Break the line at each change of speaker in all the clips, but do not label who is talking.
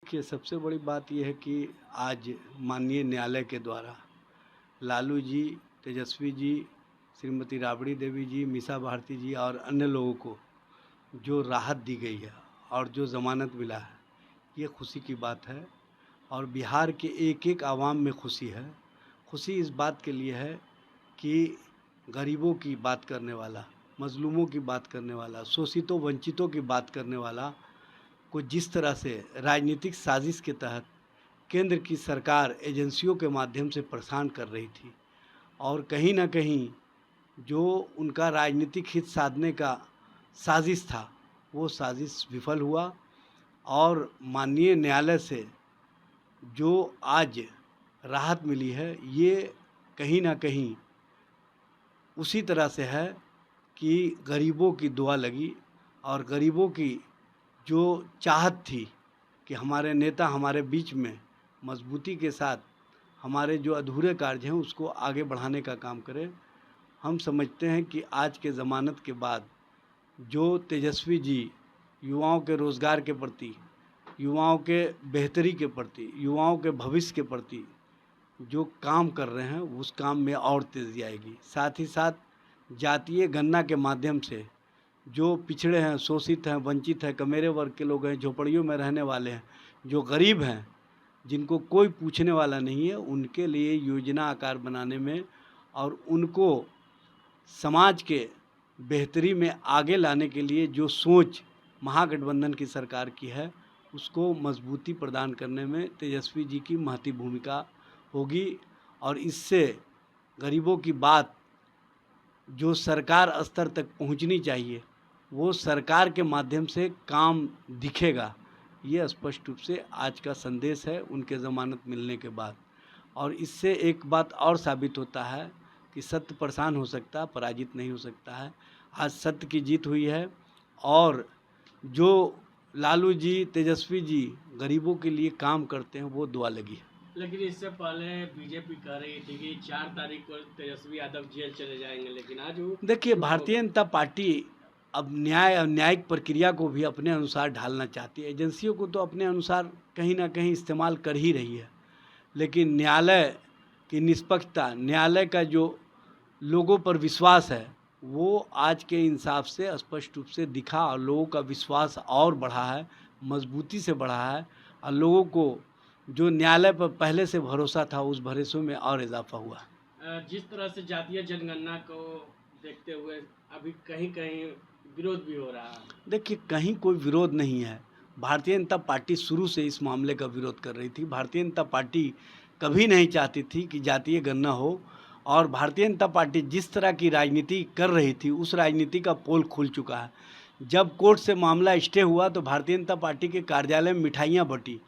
देखिए, सबसे बड़ी बात ये है कि आज माननीय न्यायालय के द्वारा लालू जी, तेजस्वी जी, श्रीमती राबड़ी देवी जी, मीसा भारती जी और अन्य लोगों को जो राहत दी गई है और जो ज़मानत मिला है, ये खुशी की बात है। और बिहार के एक-एक आवाम में खुशी है। खुशी इस बात के लिए है कि गरीबों की बात करने वाला, मज़लूमों की बात करने वाला, शोषितों वंचितों की बात करने वाला को जिस तरह से राजनीतिक साजिश के तहत केंद्र की सरकार एजेंसियों के माध्यम से परेशान कर रही थी और कहीं न कहीं जो उनका राजनीतिक हित साधने का साजिश था, वो साजिश विफल हुआ। और माननीय न्यायालय से जो आज राहत मिली है, ये कहीं न कहीं उसी तरह से है कि गरीबों की दुआ लगी और गरीबों की जो चाहत थी कि हमारे नेता हमारे बीच में मजबूती के साथ हमारे जो अधूरे कार्य हैं उसको आगे बढ़ाने का काम करें। हम समझते हैं कि आज के ज़मानत के बाद जो तेजस्वी जी युवाओं के रोज़गार के प्रति, युवाओं के बेहतरी के प्रति, युवाओं के भविष्य के प्रति जो काम कर रहे हैं, उस काम में और तेज़ी आएगी। साथ ही साथ जातीय गणना के माध्यम से जो पिछड़े हैं, शोषित हैं, वंचित हैं, कमेरे वर्ग के लोग हैं, झोपड़ियों में रहने वाले हैं, जो गरीब हैं, जिनको कोई पूछने वाला नहीं है, उनके लिए योजना आकार बनाने में और उनको समाज के बेहतरी में आगे लाने के लिए जो सोच महागठबंधन की सरकार की है, उसको मजबूती प्रदान करने में तेजस्वी जी की महती भूमिका होगी। और इससे गरीबों की बात जो सरकार स्तर तक पहुंचनी चाहिए, वो सरकार के माध्यम से काम दिखेगा। ये स्पष्ट रूप से आज का संदेश है उनके ज़मानत मिलने के बाद। और इससे एक बात और साबित होता है कि सत्य परेशान हो सकता है, पराजित नहीं हो सकता है। आज सत्य की जीत हुई है और जो लालू जी, तेजस्वी जी गरीबों के लिए काम करते हैं, वो दुआ लगी है।
लेकिन इससे पहले बीजेपी कह रही थी कि 4 तारीख को तेजस्वी यादव जेल चले जाएंगे, लेकिन आज वो
देखिए, भारतीय जनता पार्टी अब न्याय और न्यायिक प्रक्रिया को भी अपने अनुसार ढालना चाहती है। एजेंसियों को तो अपने अनुसार कहीं ना कहीं इस्तेमाल कर ही रही है, लेकिन न्यायालय की निष्पक्षता, न्यायालय का जो लोगों पर विश्वास है, वो आज के इंसाफ से स्पष्ट रूप से दिखा और लोगों का विश्वास और बढ़ा है, मजबूती से बढ़ा है। और लोगों को जो न्यायालय पर पहले से भरोसा था, उस भरोसे में और इजाफा हुआ।
जिस तरह से जातीय जनगणना को देखते हुए अभी कहीं कहीं विरोध भी हो रहा है।
देखिए, कहीं कोई विरोध नहीं है। भारतीय जनता पार्टी शुरू से इस मामले का विरोध कर रही थी। भारतीय जनता पार्टी कभी नहीं चाहती थी कि जातीय गणना हो और भारतीय जनता पार्टी जिस तरह की राजनीति कर रही थी, उस राजनीति का पोल खुल चुका है। जब कोर्ट से मामला स्टे हुआ तो भारतीय जनता पार्टी के कार्यालय में मिठाइयाँ बंटी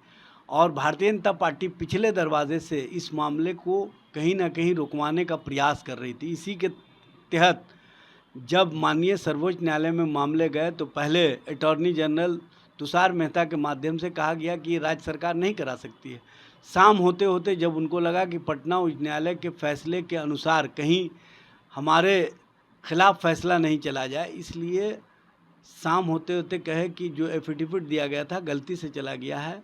और भारतीय जनता पार्टी पिछले दरवाजे से इस मामले को कहीं ना कहीं रुकवाने का प्रयास कर रही थी। इसी के तहत जब माननीय सर्वोच्च न्यायालय में मामले गए तो पहले अटॉर्नी जनरल तुषार मेहता के माध्यम से कहा गया कि राज्य सरकार नहीं करा सकती है। शाम होते होते जब उनको लगा कि पटना उच्च न्यायालय के फैसले के अनुसार कहीं हमारे खिलाफ फैसला नहीं चला जाए, इसलिए शाम होते होते कहे कि जो एफिडेविट दिया गया था गलती से चला गया है,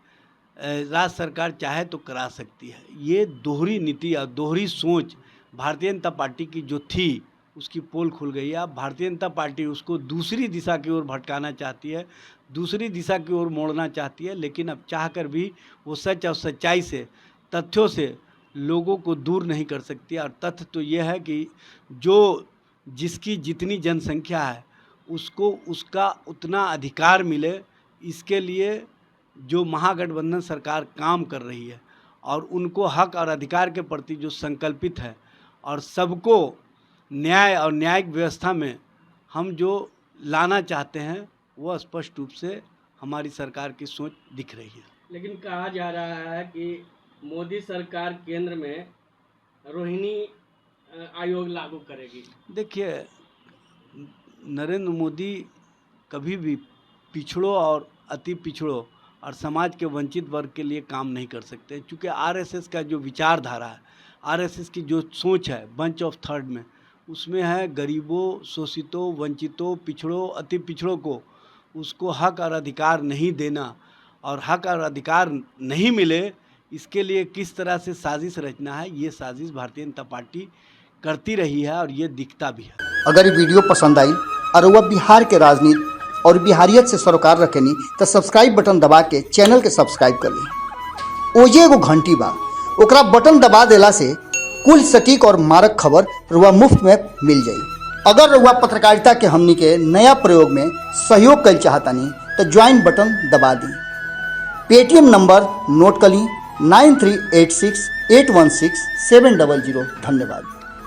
राज्य सरकार चाहे तो करा सकती है। ये दोहरी नीति और दोहरी सोच भारतीय जनता पार्टी की जो थी, उसकी पोल खुल गई है। अब भारतीय जनता पार्टी उसको दूसरी दिशा की ओर भटकाना चाहती है, दूसरी दिशा की ओर मोड़ना चाहती है, लेकिन अब चाहकर भी वो सच और सच्चाई से, तथ्यों से लोगों को दूर नहीं कर सकती। और तथ्य तो ये है कि जो जिसकी जितनी जनसंख्या है उसको उसका उतना अधिकार मिले, इसके लिए जो महागठबंधन सरकार काम कर रही है और उनको हक और अधिकार के प्रति जो संकल्पित है और सबको न्याय और न्यायिक व्यवस्था में हम जो लाना चाहते हैं, वो स्पष्ट रूप से हमारी सरकार की सोच दिख रही है।
लेकिन कहा जा रहा है कि मोदी सरकार केंद्र में रोहिणी आयोग लागू करेगी।
देखिए, नरेंद्र मोदी कभी भी पिछड़ों और अति पिछड़ों और समाज के वंचित वर्ग के लिए काम नहीं कर सकते, क्योंकि आरएसएस का जो विचारधारा है, आरएसएस की जो सोच है बंच ऑफ थर्ड में, उसमें है गरीबों, शोषितों, वंचितों, पिछड़ों, अति पिछड़ों को उसको हक और अधिकार नहीं देना और हक और अधिकार नहीं मिले, इसके लिए किस तरह से साजिश रचना है, ये साजिश भारतीय जनता पार्टी करती रही है और ये दिखता भी है।
अगर ये वीडियो पसंद आई और वह बिहार के राजनीति और बिहारियत से सरोकार रखेनी तो सब्सक्राइब बटन दबा के चैनल के सब्सक्राइब कर ली। ओजे एगो घंटी बा, ओकरा बटन दबा देला से कुल सटीक और मारक खबर रुआ मुफ्त में मिल जाई। अगर रुआ पत्रकारिता के हमनी के नया प्रयोग में सहयोग कर चाहतानी तो ज्वाइन बटन दबा दी। पेटीएम नंबर नोट कर ली 9386816700। धन्यवाद।